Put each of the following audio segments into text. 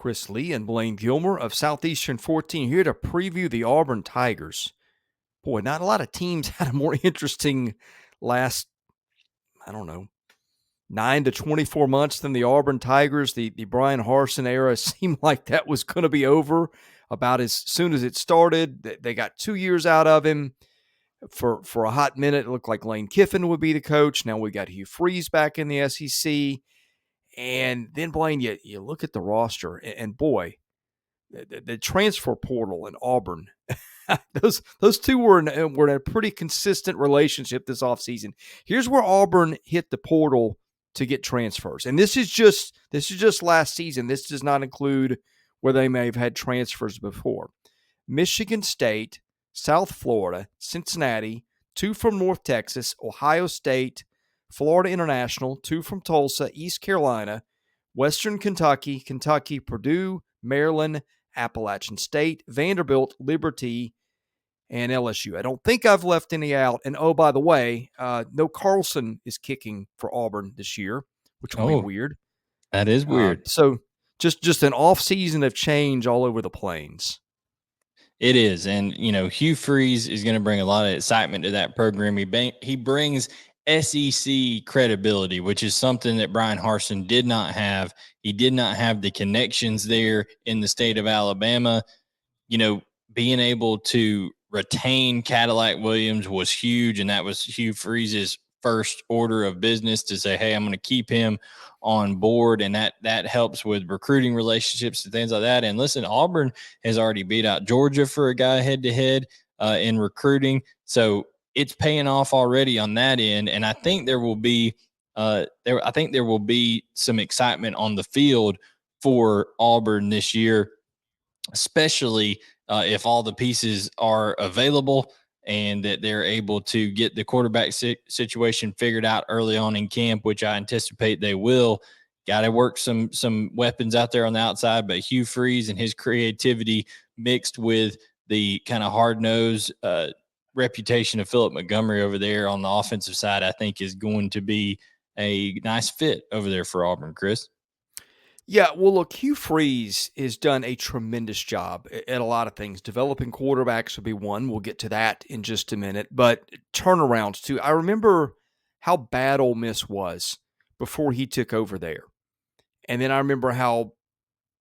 Chris Lee and Blayne Gilmer of Southeastern 14 here to preview the Auburn Tigers. Boy, not a lot of teams had a more interesting last, 9 to 24 months than the Auburn Tigers. The Brian Harsin era seemed like that was going to be over about as soon as it started. They got 2 years out of him. For a hot minute, it looked like Lane Kiffin would be the coach. Now we got Hugh Freeze back in the SEC. And then, Blayne, you look at the roster, and boy, the transfer portal in Auburn, those two were in a pretty consistent relationship this offseason. Here's where Auburn hit the portal to get transfers. And this is just last season. This does not include where they may have had transfers before. Michigan State, South Florida, Cincinnati, 2 from North Texas, Ohio State, Florida International, 2 from Tulsa, East Carolina, Western Kentucky, Purdue, Maryland, Appalachian State, Vanderbilt, Liberty, and LSU. I don't think I've left any out. And oh, by the way, no Carlson is kicking for Auburn this year, which will be weird. That is weird. So just an off season of change all over the plains. It is. And, Hugh Freeze is going to bring a lot of excitement to that program. He brings SEC credibility, which is something that Brian Harsin did not have. He did not have the connections there in the state of Alabama. Being able to retain Cadillac Williams was huge, and that was Hugh Freeze's first order of business to say, hey, I'm going to keep him on board, and that helps with recruiting relationships and things like that. And listen, Auburn has already beat out Georgia for a guy head-to-head in recruiting, so it's paying off already on that end. And I think there will be some excitement on the field for Auburn this year, especially if all the pieces are available and that they're able to get the quarterback situation figured out early on in camp, which I anticipate they will. Got to work some weapons out there on the outside, but Hugh Freeze and his creativity mixed with the kind of hard-nosed reputation of Philip Montgomery over there on the offensive side, I think is going to be a nice fit over there for Auburn, Chris. Yeah, well, look, Hugh Freeze has done a tremendous job at a lot of things. Developing quarterbacks would be one. We'll get to that in just a minute. But turnarounds, too. I remember how bad Ole Miss was before he took over there. And then I remember how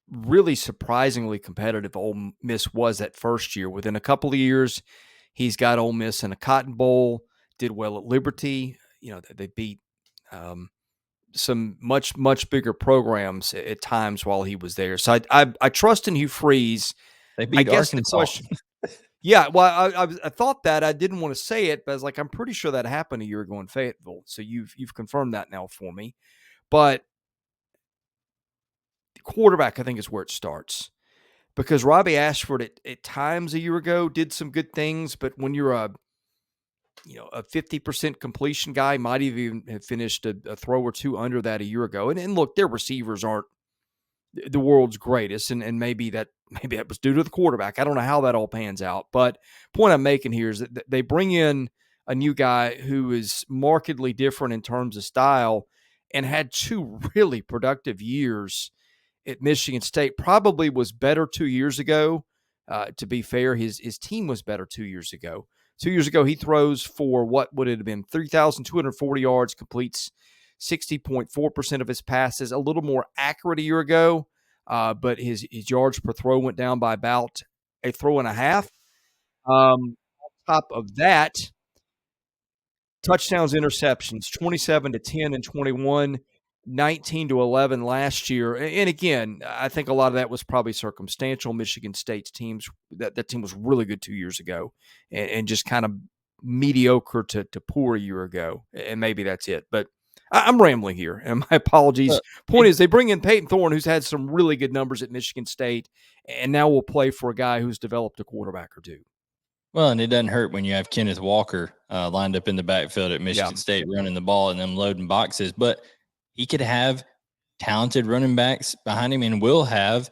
really surprisingly competitive Ole Miss was that first year. Within a couple of years, he's got Ole Miss in a Cotton Bowl, did well at Liberty. They beat some much, much bigger programs at times while he was there. So I trust in Hugh Freeze. They beat Arkansas. Yeah, well, I thought that. I didn't want to say it, but I was like, I'm pretty sure that happened a year ago in Fayetteville. So you've confirmed that now for me. But quarterback, I think, is where it starts. Because Robbie Ashford at times a year ago did some good things, but when you're a 50% completion guy, might even have finished a throw or two under that a year ago. And look, their receivers aren't the world's greatest, and maybe that was due to the quarterback. I don't know how that all pans out, but point I'm making here is that they bring in a new guy who is markedly different in terms of style and had 2 really productive years at Michigan State. Probably was better 2 years ago. To be fair, his team was better 2 years ago. 2 years ago, he throws for what would it have been 3,240 yards, completes 60.4% of his passes, a little more accurate a year ago, but his yards per throw went down by about a throw and a half. On top of that, touchdowns, interceptions, 27 to 10 and 21, 19 to 11 last year. And again, I think a lot of that was probably circumstantial. Michigan State's teams, that team was really good 2 years ago and just kind of mediocre to poor a year ago. And maybe that's it. But I'm rambling here, and my apologies. Point is, they bring in Peyton Thorne, who's had some really good numbers at Michigan State, and now will play for a guy who's developed a quarterback or two. Well, and it doesn't hurt when you have Kenneth Walker lined up in the backfield at Michigan State running the ball and them loading boxes. But he could have talented running backs behind him and will have,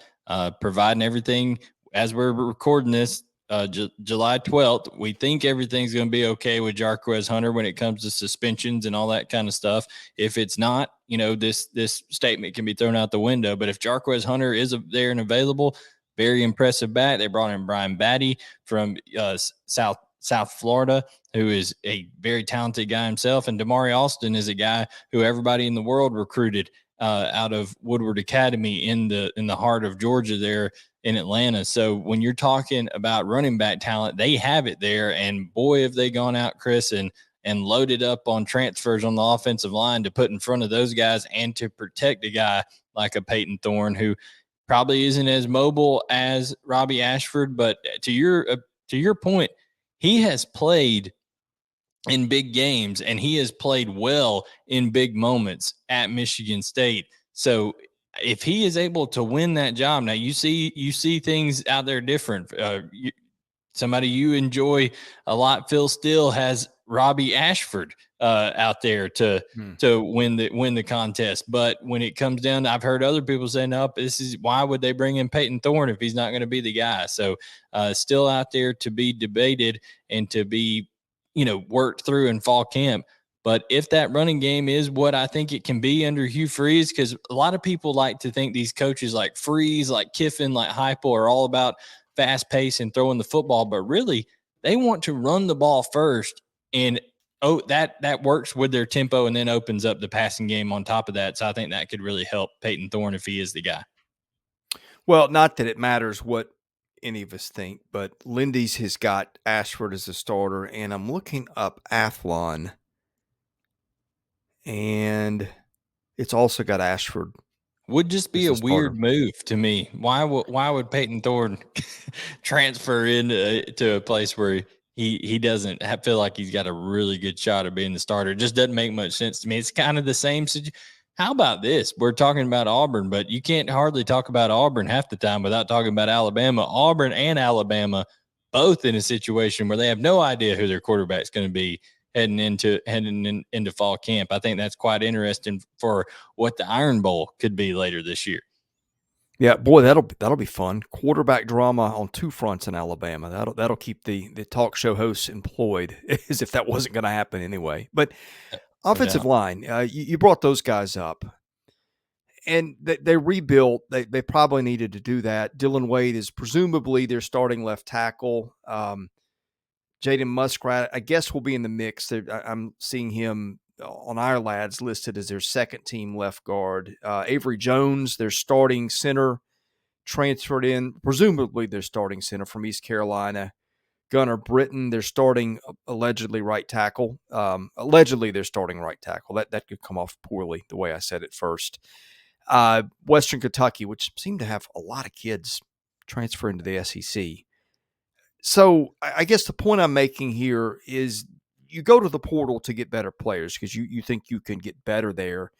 providing everything as we're recording this July 12th. We think everything's going to be okay with Jarquez Hunter when it comes to suspensions and all that kind of stuff. If it's not, this statement can be thrown out the window. But if Jarquez Hunter is there and available, very impressive back. They brought in Brian Batty from South Florida, who is a very talented guy himself. And Damari Alston is a guy who everybody in the world recruited out of Woodward Academy in the heart of Georgia there in Atlanta. So when you're talking about running back talent, they have it there. And boy, have they gone out, Chris, and loaded up on transfers on the offensive line to put in front of those guys and to protect a guy like a Peyton Thorne, who probably isn't as mobile as Robbie Ashford. But to your point, he has played in big games and he has played well in big moments at Michigan State. So if he is able to win that job, now you see things out there different. Somebody you enjoy a lot, Phil Steele, has Robbie Ashford out there to win the contest. But when it comes down, I've heard other people say, no, why would they bring in Peyton Thorne if he's not going to be the guy? So still out there to be debated and to be, worked through in fall camp. But if that running game is what I think it can be under Hugh Freeze, because a lot of people like to think these coaches like Freeze, like Kiffin, like Heupel are all about fast pace and throwing the football, but really they want to run the ball first. And that works with their tempo and then opens up the passing game on top of that. So I think that could really help Peyton Thorne if he is the guy. Well, not that it matters what any of us think, but Lindy's has got Ashford as a starter, and I'm looking up Athlon, and it's also got Ashford. Would just be a weird move to me. Why would Peyton Thorne transfer into a place where he doesn't feel like he's got a really good shot of being the starter? It just doesn't make much sense to me. It's kind of the same. How about this? We're talking about Auburn, but you can't hardly talk about Auburn half the time without talking about Alabama. Auburn and Alabama both in a situation where they have no idea who their quarterback's going to be heading into fall camp. I think that's quite interesting for what the Iron Bowl could be later this year. Yeah, boy, that'll be fun. Quarterback drama on two fronts in Alabama. That'll keep the talk show hosts employed, as if that wasn't going to happen anyway. But offensive line, you brought those guys up, and they rebuilt. They probably needed to do that. Dylan Wade is presumably their starting left tackle. Jaden Muskrat, I guess, will be in the mix. I'm seeing him on our lads listed as their second team left guard. Avery Jones, their starting center, transferred in, presumably their starting center from East Carolina. Gunnar Britton, their starting allegedly right tackle. Allegedly their starting right tackle. That could come off poorly the way I said it first. Western Kentucky, which seemed to have a lot of kids transfer into the SEC. So I guess the point I'm making here is you go to the portal to get better players because you think you can get better there.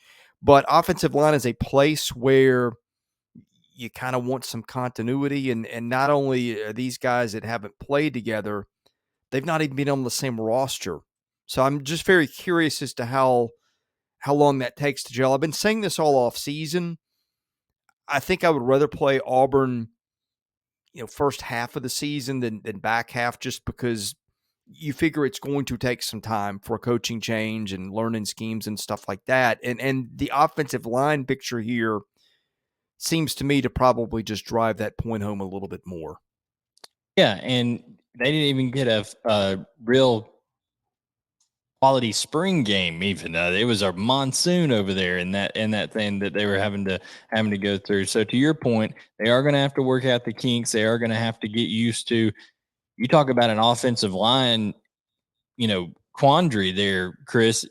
But offensive line is a place where you kind of want some continuity. And not only are these guys that haven't played together, they've not even been on the same roster. So I'm just very curious as to how long that takes to gel. I've been saying this all off season. I think I would rather play Auburn first half of the season than back half, just because you figure it's going to take some time for a coaching change and learning schemes and stuff like that. And the offensive line picture here seems to me to probably just drive that point home a little bit more. Yeah, and they didn't even get a real quality spring game, even though it was a monsoon over there in that thing that they were having to go through. So to your point, they are going to have to work out the kinks. They are going to have to get used to. You talk about an offensive line, quandary there, Chris.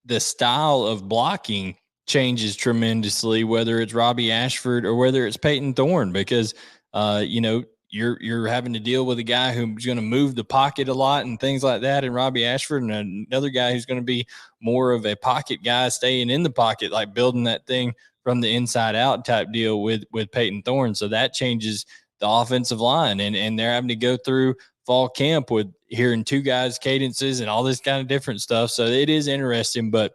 The style of blocking changes tremendously, whether it's Robbie Ashford or whether it's Peyton Thorne, because you're having to deal with a guy who's going to move the pocket a lot and things like that, and Robbie Ashford, and another guy who's going to be more of a pocket guy, staying in the pocket, like building that thing from the inside out type deal with Peyton Thorne. So that changes the offensive line, and they're having to go through fall camp with hearing two guys' cadences and all this kind of different stuff. So it is interesting, but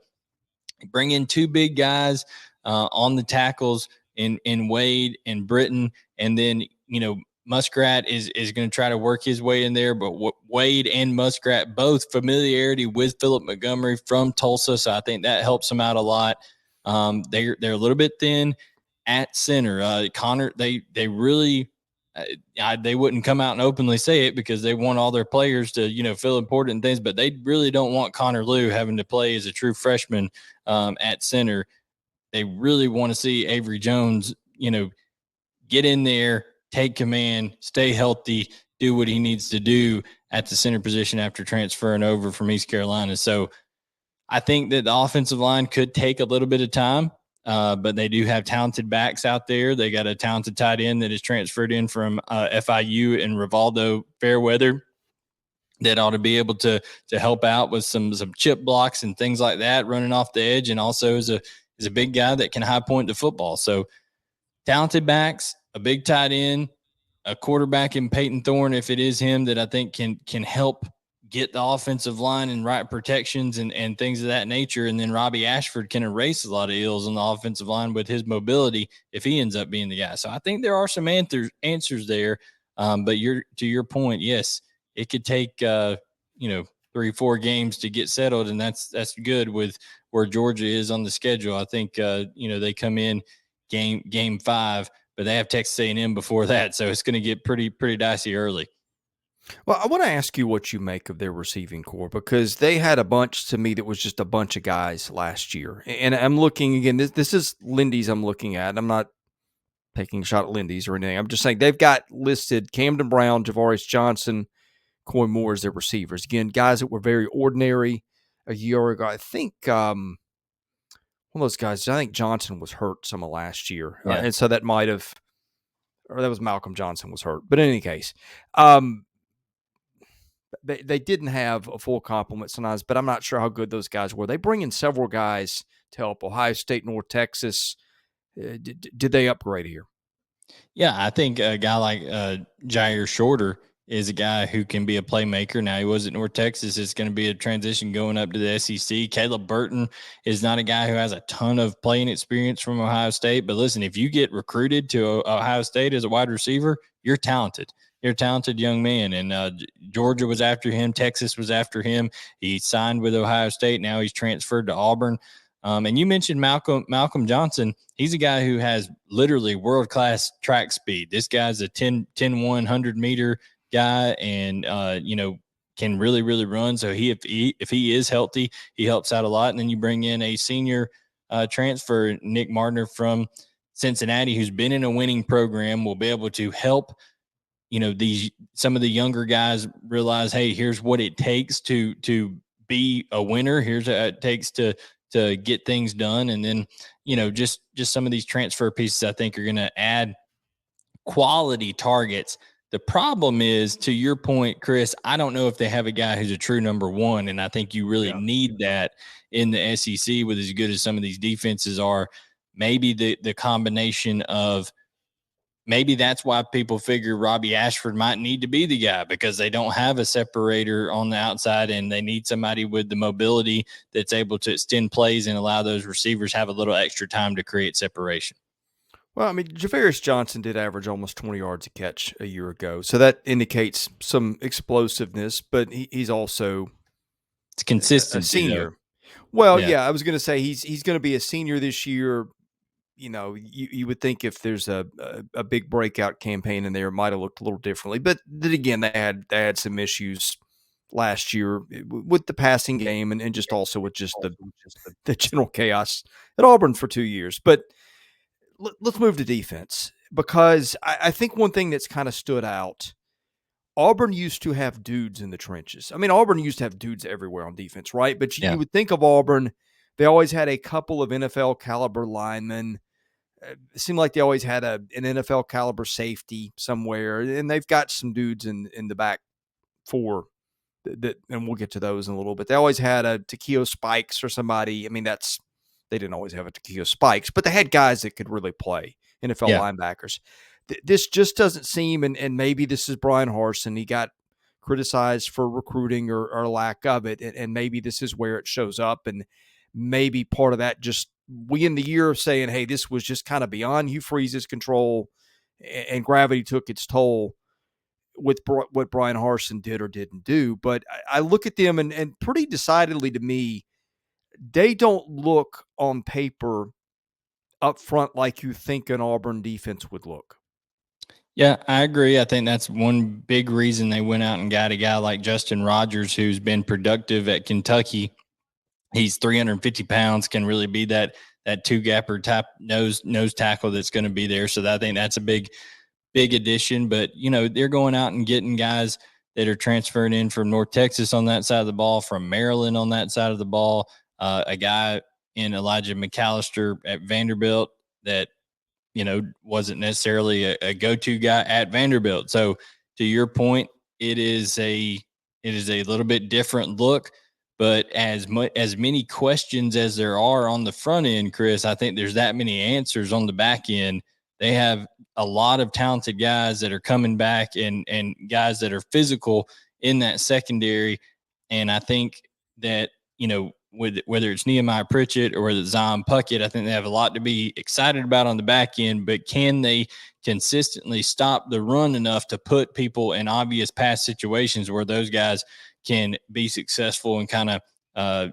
bring in two big guys on the tackles in Wade and Britton, and then Muskrat is going to try to work his way in there, but Wade and Muskrat both familiarity with Philip Montgomery from Tulsa, so I think that helps them out a lot. They're a little bit thin at center. Connor, they really they wouldn't come out and openly say it because they want all their players to feel important things, but they really don't want Connor Liu having to play as a true freshman at center. They really want to see Avery Jones, get in there, take command, stay healthy, do what he needs to do at the center position after transferring over from East Carolina. So I think that the offensive line could take a little bit of time, but they do have talented backs out there. They got a talented tight end that is transferred in from FIU and Rivaldo Fairweather that ought to be able to help out with some chip blocks and things like that, running off the edge, and also is a big guy that can high point the football. So talented backs, a big tight end, a quarterback in Peyton Thorne, if it is him, that I think can help get the offensive line and right protections and things of that nature. And then Robbie Ashford can erase a lot of ills on the offensive line with his mobility if he ends up being the guy. So I think there are some answers there. But to your point, yes, it could take 3-4 games to get settled, and that's good with where Georgia is on the schedule. I think they come in game 5, but they have Texas A&M before that, so it's going to get pretty dicey early. Well, I want to ask you what you make of their receiving core, because they had a bunch to me that was just a bunch of guys last year. And I'm looking again, this is Lindy's I'm looking at. I'm not taking a shot at Lindy's or anything. I'm just saying they've got listed Camden Brown, Javaris Johnson, Coy Moore as their receivers. Again, guys that were very ordinary a year ago. I think one of those guys, I think Johnson was hurt some of last year. Yeah. And so that might have, or that was Malcolm Johnson was hurt. But in any case, they didn't have a full complement sometimes, but I'm not sure how good those guys were. They bring in several guys to help. Ohio State, North Texas. Did they upgrade here? Yeah, I think a guy like Jair Shorter is a guy who can be a playmaker. Now, he was at North Texas. It's going to be a transition going up to the SEC. Caleb Burton is not a guy who has a ton of playing experience from Ohio State. But listen, if you get recruited to Ohio State as a wide receiver, you're talented. You're a talented young man. And Georgia was after him. Texas was after him. He signed with Ohio State. Now he's transferred to Auburn. And you mentioned Malcolm Johnson. He's a guy who has literally world-class track speed. This guy's a 10-100-meter guy and, can really, really run. So if he is healthy, he helps out a lot. And then you bring in a senior transfer, Nick Mardner from Cincinnati, who's been in a winning program, will be able to help some of the younger guys realize, hey, here's what it takes to be a winner. Here's what it takes to get things done. And then, just some of these transfer pieces I think are going to add quality targets. The problem is, to your point, Chris, I don't know if they have a guy who's a true number one. And I think you really need that in the SEC with as good as some of these defenses are. Maybe the combination of, maybe that's why people figure Robbie Ashford might need to be the guy, because they don't have a separator on the outside and they need somebody with the mobility that's able to extend plays and allow those receivers have a little extra time to create separation. Well, I mean, Javaris Johnson did average almost 20 yards a catch a year ago. So that indicates some explosiveness, but he's also it's consistency, a senior. though. Well, yeah, I was going to say he's going to be a senior this year. You would think if there's a big breakout campaign in there, it might have looked a little differently. But then again, they had some issues last year with the passing game and just also with just the general chaos at Auburn for 2 years. But let's move to defense, because I think one thing that's kind of stood out, Auburn used to have dudes in the trenches. I mean, Auburn used to have dudes everywhere on defense, right? But you would think of Auburn, they always had a couple of NFL caliber linemen. It seemed like they always had an NFL caliber safety somewhere, and they've got some dudes in the back four that, and we'll get to those in a little bit. They always had a Takeo Spikes or somebody. I mean, they didn't always have a Takeo Spikes, but they had guys that could really play, NFL linebackers. This just doesn't seem, and maybe this is Brian Harsin. He got criticized for recruiting or lack of it, and maybe this is where it shows up, and maybe part of that just we in the year of saying, hey, this was just kind of beyond Hugh Freeze's control, and gravity took its toll with what Brian Harsin did or didn't do. But I look at them and pretty decidedly to me, they don't look on paper up front like you think an Auburn defense would look. Yeah, I agree. I think that's one big reason they went out and got a guy like Justin Rogers, who's been productive at Kentucky. He's 350 pounds, can really be that two gapper type nose tackle that's going to be there. So I think that's a big addition. But they're going out and getting guys that are transferring in from North Texas on that side of the ball, from Maryland on that side of the ball. A guy in Elijah McAllister at Vanderbilt that wasn't necessarily a go-to guy at Vanderbilt. So to your point, it is a little bit different look. But as many questions as there are on the front end, Chris, I think there's that many answers on the back end. They have a lot of talented guys that are coming back and guys that are physical in that secondary. And I think that, whether it's Nehemiah Pritchett or whether it's Zion Puckett, I think they have a lot to be excited about on the back end. But can they consistently stop the run enough to put people in obvious pass situations where those guys can be successful and kind of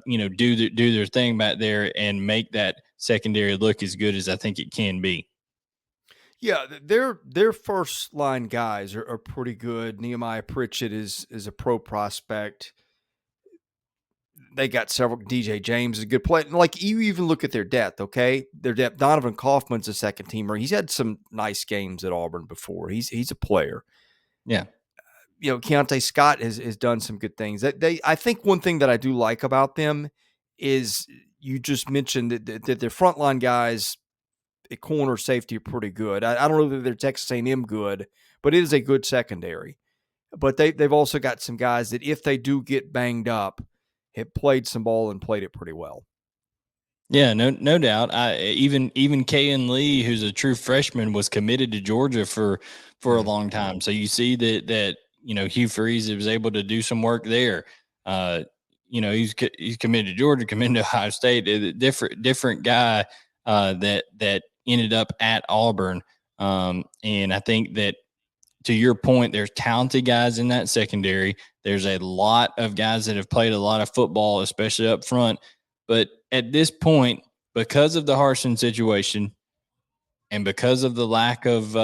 do their thing back there and make that secondary look as good as I think it can be. Yeah, their first line guys are pretty good. Nehemiah Pritchett is a pro prospect. They got several. DJ James is a good player. Like, you even look at their depth, okay? Their depth. Donovan Kaufman's a second teamer. He's had some nice games at Auburn before. He's a player. Yeah. Keontae Scott has done some good things. I think one thing that I do like about them is you just mentioned that their frontline guys at corner safety are pretty good. I don't know that they're Texas A&M good, but it is a good secondary. But they've also got some guys that, if they do get banged up, have played some ball and played it pretty well. Yeah, no doubt. Even Kayan Lee, who's a true freshman, was committed to Georgia for a long time. So you see that Hugh Freeze was able to do some work there. He's committed to Georgia, committed to Ohio State. A different guy that ended up at Auburn. And I think that, to your point, there's talented guys in that secondary. There's a lot of guys that have played a lot of football, especially up front. But at this point, because of the Harsin situation and because of the lack of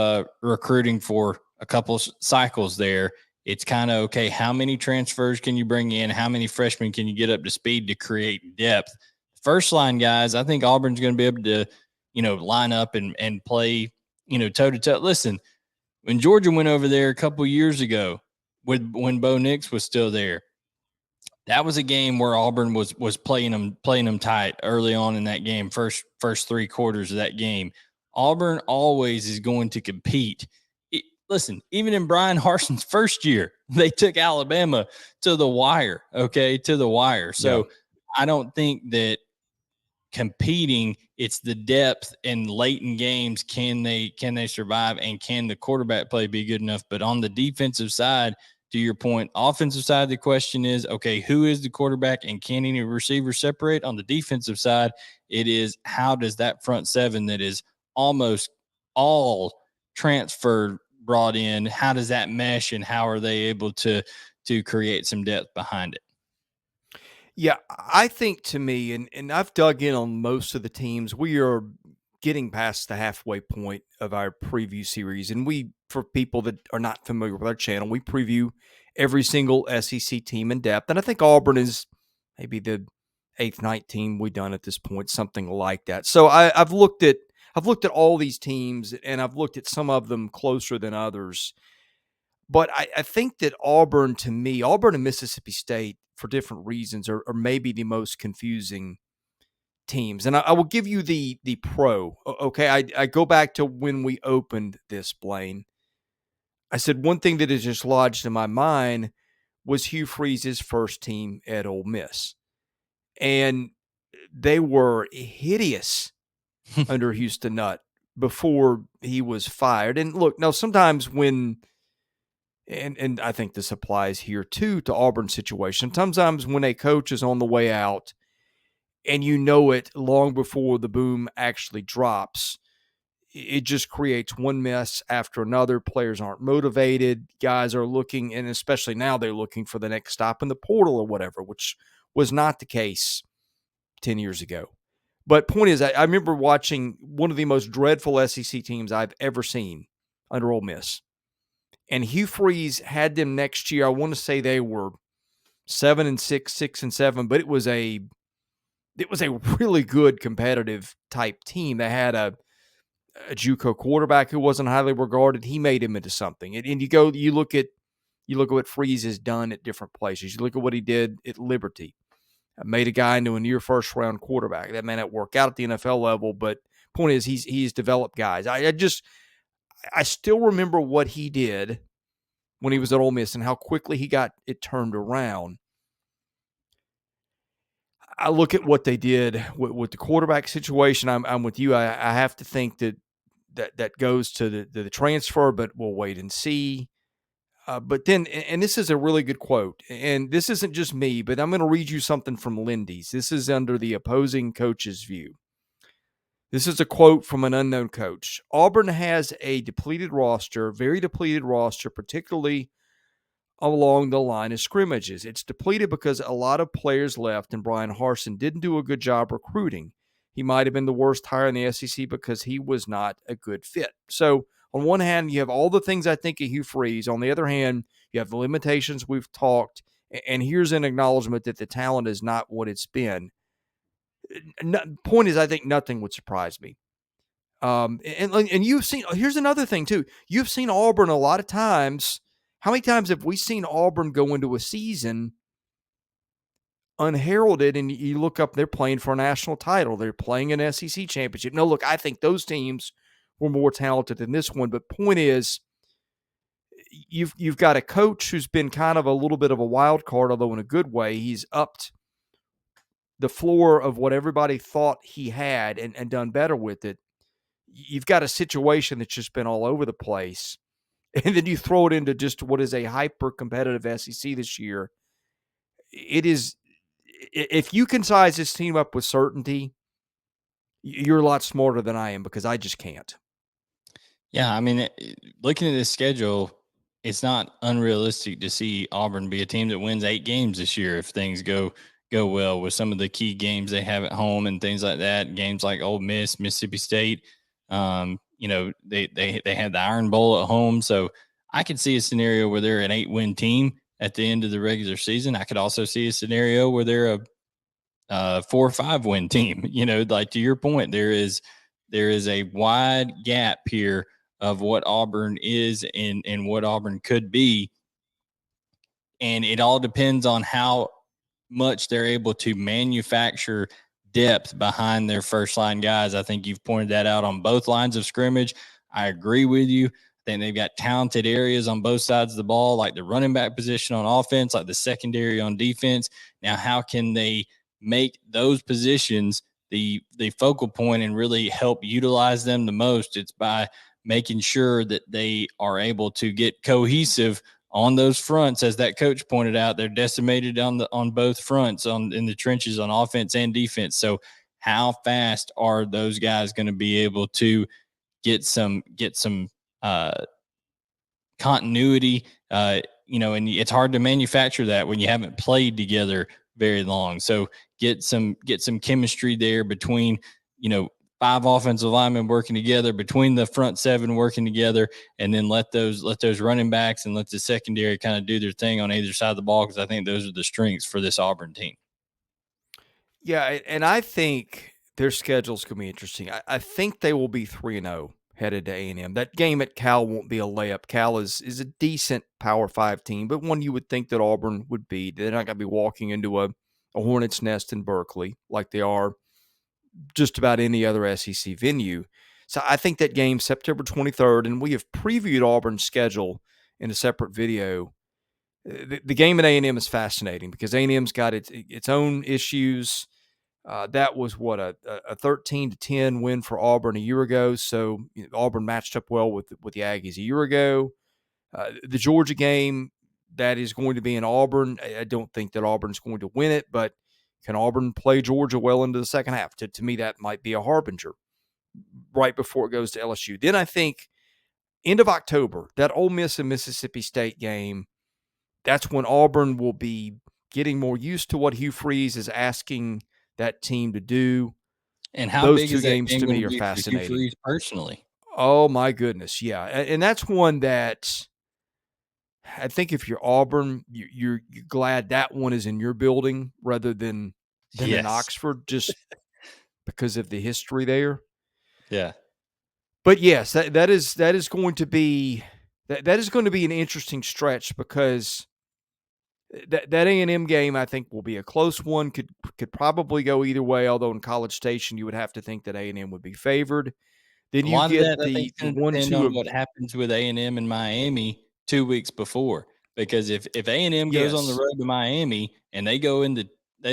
recruiting for a couple cycles there, it's kind of okay. How many transfers can you bring in? How many freshmen can you get up to speed to create depth? First line guys, I think Auburn's going to be able to, line up and play, toe to toe. Listen, when Georgia went over there a couple years ago, when Bo Nix was still there, that was a game where Auburn was playing them tight early on in that game. First 3 quarters of that game, Auburn always is going to compete. Listen, even in Brian Harsin's first year, they took Alabama to the wire. Okay, to the wire. So yeah. I don't think that competing, it's the depth and late in games. Can they survive, and can the quarterback play be good enough? But on the defensive side, to your point, offensive side, the question is, okay, who is the quarterback and can any receiver separate? On the defensive side, it is, how does that front seven that is almost all transferred brought in, how does that mesh, and how are they able to create some depth behind it? Yeah, I think, to me, and I've dug in on most of the teams, we are getting past the halfway point of our preview series. And for people that are not familiar with our channel, we preview every single SEC team in depth. And I think Auburn is maybe the 8th, 9th team we've done at this point, something like that. So I've looked at all these teams, and I've looked at some of them closer than others. But I think that Auburn, to me, Auburn and Mississippi State, for different reasons, are maybe the most confusing teams. And I will give you the pro. Okay, I go back to when we opened this, Blayne. I said one thing that is just lodged in my mind was Hugh Freeze's first team at Ole Miss. And they were hideous under Houston Nutt before he was fired. And look, now sometimes when – and I think this applies here too to Auburn's situation. Sometimes when a coach is on the way out and you know it long before the boom actually drops, it just creates one mess after another. Players aren't motivated. Guys are looking, and especially now they're looking for the next stop in the portal or whatever, which was not the case 10 years ago. But point is, I remember watching one of the most dreadful SEC teams I've ever seen under Ole Miss. And Hugh Freeze had them next year. I want to say they were 7-6, 6-7, but it was a really good competitive type team. They had a JUCO quarterback who wasn't highly regarded. He made him into something. And you look at what Freeze has done at different places. You look at what he did at Liberty. Made a guy into a near first round quarterback. That may not work out at the NFL level, but point is he's developed guys. I still remember what he did when he was at Ole Miss and how quickly he got it turned around. I look at what they did with the quarterback situation. I'm with you. I have to think that goes to the transfer, but we'll wait and see. But then, and this is a really good quote, and this isn't just me, but I'm going to read you something from Lindy's. This is under the opposing coach's view. This is a quote from an unknown coach. Auburn has a depleted roster, very depleted roster, particularly along the line of scrimmages. It's depleted because a lot of players left, and Brian Harsin didn't do a good job recruiting. He might have been the worst hire in the SEC because he was not a good fit. So, on one hand, you have all the things I think of Hugh Freeze. On the other hand, you have the limitations we've talked. And here's an acknowledgement that the talent is not what it's been. Point is, I think nothing would surprise me. And you've seen, here's another thing too. You've seen Auburn a lot of times. How many times have we seen Auburn go into a season unheralded, and you look up, they're playing for a national title. They're playing an SEC championship. No, look, I think those teams were more talented than this one. But point is, you've got a coach who's been kind of a little bit of a wild card, although in a good way. He's upped the floor of what everybody thought he had and done better with it. You've got a situation that's just been all over the place. And then you throw it into just what is a hyper-competitive SEC this year. It is, if you can size this team up with certainty, you're a lot smarter than I am, because I just can't. Yeah, I mean, looking at this schedule, it's not unrealistic to see Auburn be a team that wins 8 games this year if things go well with some of the key games they have at home and things like that. Games like Ole Miss, Mississippi State. They had the Iron Bowl at home, so I could see a scenario where they're an 8-win team at the end of the regular season. I could also see a scenario where they're a 4 or 5-win team. Like to your point, there is a wide gap here of what Auburn is and what Auburn could be. And it all depends on how much they're able to manufacture depth behind their first line guys. I think you've pointed that out on both lines of scrimmage. I agree with you. I think they've got talented areas on both sides of the ball, like the running back position on offense, like the secondary on defense. Now, how can they make those positions the focal point and really help utilize them the most? It's by making sure that they are able to get cohesive on those fronts. As that coach pointed out, they're decimated on both fronts, in the trenches on offense and defense. So how fast are those guys going to be able to get some continuity? And it's hard to manufacture that when you haven't played together very long. So get some chemistry there between 5 offensive linemen working together, between the front 7 working together, and then let those running backs and let the secondary kind of do their thing on either side of the ball, because I think those are the strengths for this Auburn team. Yeah, and I think their schedule's going to be interesting. I think they will be 3-0 headed to A&M. That game at Cal won't be a layup. Cal is a decent Power 5 team, but one you would think that Auburn would be. They're not going to be walking into a hornet's nest in Berkeley like they are just about any other SEC venue. So I think that game, September 23rd, and we have previewed Auburn's schedule in a separate video. The game at A&M is fascinating because A&M's got its own issues. That was a 13-10 win for Auburn a year ago. So Auburn matched up well with the Aggies a year ago. The Georgia game, that is going to be in Auburn. I don't think that Auburn's going to win it, but can Auburn play Georgia well into the second half? To me, that might be a harbinger. right before it goes to LSU. Then I think end of October, that Ole Miss and Mississippi State game, that's when Auburn will be getting more used to what Hugh Freeze is asking that team to do. And how Those big two is that games game to going me to are be for Hugh fascinating. Freeze personally? Oh, my goodness, yeah. And that's one that I think if you're Auburn, you're glad that one is in your building rather than in Yes. Oxford, just because of the history there. Yeah. But yes, that is going to be that is going to be an interesting stretch because that A&M game I think will be a close one. Could probably go either way. Although in College Station you would have to think that A&M would be favored. Then A you lot of get that, I think, the is going to depend 1-2 on of what happens with A&M and Miami 2 weeks before. Because if A&M goes on the yes. road to Miami and they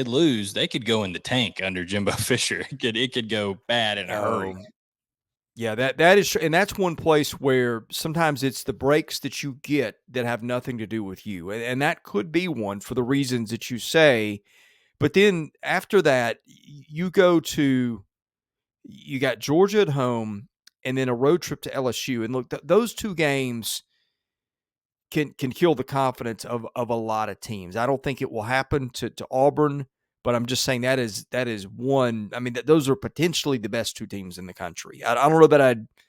lose, they could go in the tank under Jimbo Fisher. It could go bad in a hurry. Yeah, that is, and that's one place where sometimes it's the breaks that you get that have nothing to do with you, and that could be one for the reasons that you say. But then after that, you got Georgia at home, and then a road trip to LSU, and look, those two games can kill the confidence of a lot of teams. I don't think it will happen to Auburn, but I'm just saying that is one. I mean, those are potentially the best two teams in the country. I don't know that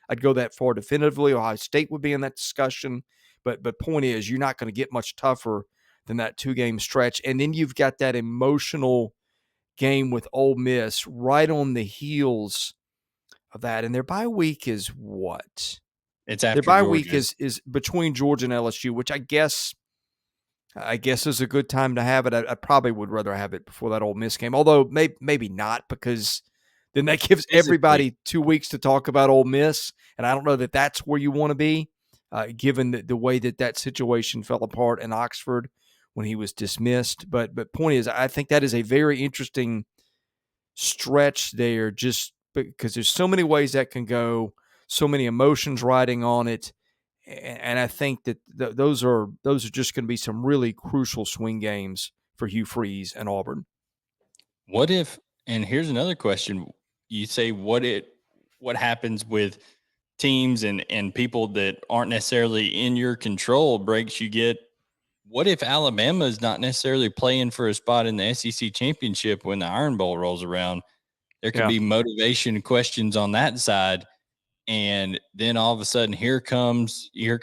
I'd go that far definitively. Ohio State would be in that discussion, but point is, you're not going to get much tougher than that 2-game stretch, and then you've got that emotional game with Ole Miss right on the heels of that, and their bye week is what? It's Their after bye week Georgia. is between Georgia and LSU, which I guess is a good time to have it. I probably would rather have it before that Ole Miss game, although maybe not, because then that gives Physically, everybody 2 weeks to talk about Ole Miss, and I don't know that that's where you want to be, given the way that situation fell apart in Oxford when he was dismissed. But point is, I think that is a very interesting stretch there, just because there's so many ways that can go, so many emotions riding on it, and I think that those are just going to be some really crucial swing games for Hugh Freeze and Auburn. what if, and here's another question. You say what happens with teams and people that aren't necessarily in your control breaks you get. What if Alabama is not necessarily playing for a spot in the SEC championship when the Iron Bowl rolls around? There could Yeah. be motivation questions on that side. And then all of a sudden, here comes, Hugh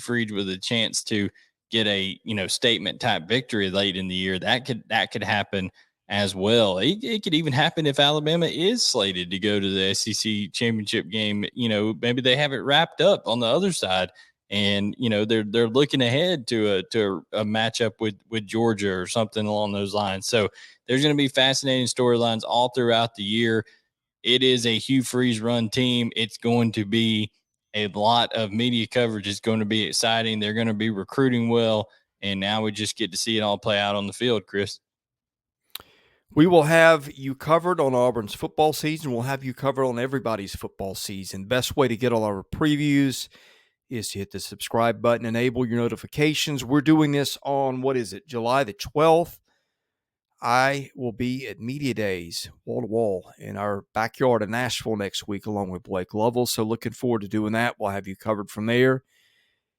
Freeze with a chance to get a, statement type victory late in the year. That could happen as well. It could even happen if Alabama is slated to go to the SEC championship game. Maybe they have it wrapped up on the other side, and they're looking ahead to a matchup with Georgia or something along those lines. So there's going to be fascinating storylines all throughout the year. It is a Hugh Freeze run team. It's going to be a lot of media coverage. It's going to be exciting. They're going to be recruiting well. And now we just get to see it all play out on the field, Chris. We will have you covered on Auburn's football season. We'll have you covered on everybody's football season. Best way to get all our previews is to hit the subscribe button, enable your notifications. We're doing this on, what is it, July the 12th. I will be at Media Days, wall to wall, in our backyard in Nashville next week, along with Blake Lovell. So looking forward to doing that. We'll have you covered from there.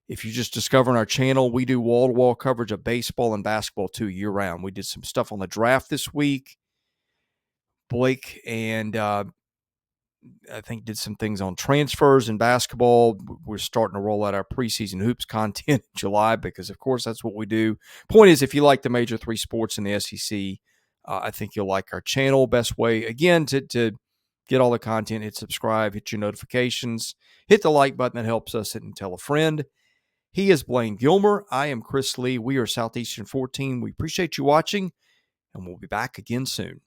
If you're just discovering our channel, we do wall to wall coverage of baseball and basketball too, year round. We did some stuff on the draft this week. Blake and I think did some things on transfers in basketball. We're starting to roll out our preseason hoops content in July because, of course, that's what we do. Point is, if you like the major three sports in the SEC, I think you'll like our channel. Best way, again, to get all the content, hit subscribe, hit your notifications, hit the like button. That helps us, and tell a friend. He is Blayne Gilmer. I am Chris Lee. We are Southeastern 14. We appreciate you watching, and we'll be back again soon.